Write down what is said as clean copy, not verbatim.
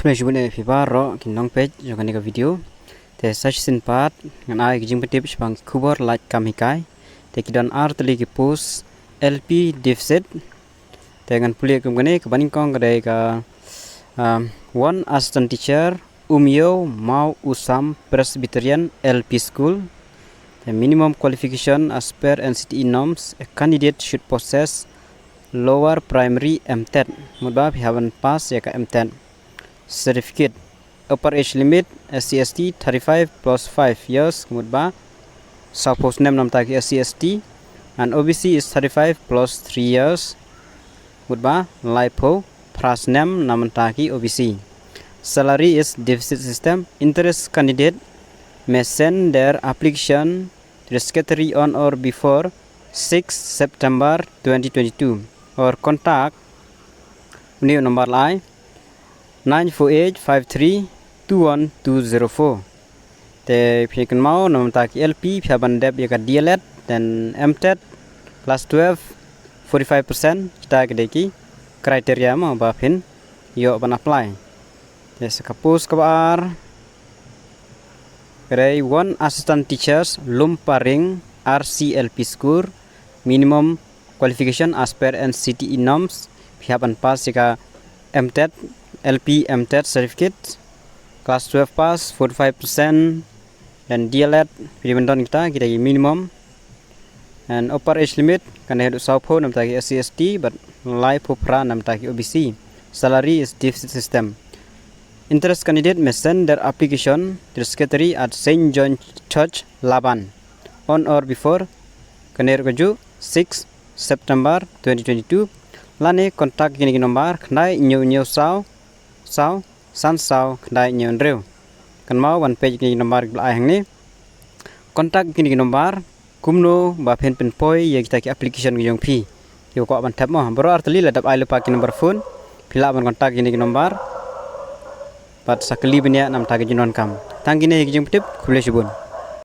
Khubor Laitkam ro kinong page jokan ni video te session part ngan ai kijing petip bang Khubor Laitkam hikai te kidon art li ki post L.P deficit te ngan puli kum gane kebaning kong kadai ka one assistant teacher Umyo mau usam Presbyterian L.P School. The minimum qualification as per NCTE norms, a candidate should possess lower primary MTET. Mudba haven't passed ya ka MTET. Certificate. Upper age limit SC/ST 35 plus 5 years. Mudba suppose name nam taki SC/ST and OBC is 35 plus 3 years. Mudba LIPO pras name nam taki OBC. Salary is deficit system. Interest candidate may send their application to the secretary on or before 6 September 2022 or contact new number line 94853-21204. Te pikan mau nom taki LP piaban deb ya DLED dan MTET class 12 45% kita kedeki kriteria mau bapin yo ban apply. Yes, kapus kabar. Grade 1 assistant teachers lumparing RC.L.P School minimum qualification as per NCTE norms pihapan pass jika MTET LP MTET certificate class 12 pass 45% dan DLED pilihan kita minimum and upper age limit kan hidup saupo nam taki SC/ST but life pra nam taki OBC. Salary is deficit system. Interest candidate may send their application to the secretary at Saint John Church, Laban, on or before Kaner Kaju 6 September 2022. Lane kontak kini nomor kandai new sao san sao kandai new rew. Kan mau one page kini nomor belahang ni. Kontak kini nomor kumno ba pen poi ya kita ki application ki pi. Yo ko ban tab mo bro artli ladap ai lupa ki nomor phone. Pila ban kontak kini nomor. Pat sakali benya nam tagi jinon kam. Tanggi ne kijing petip Khubor Laitkam.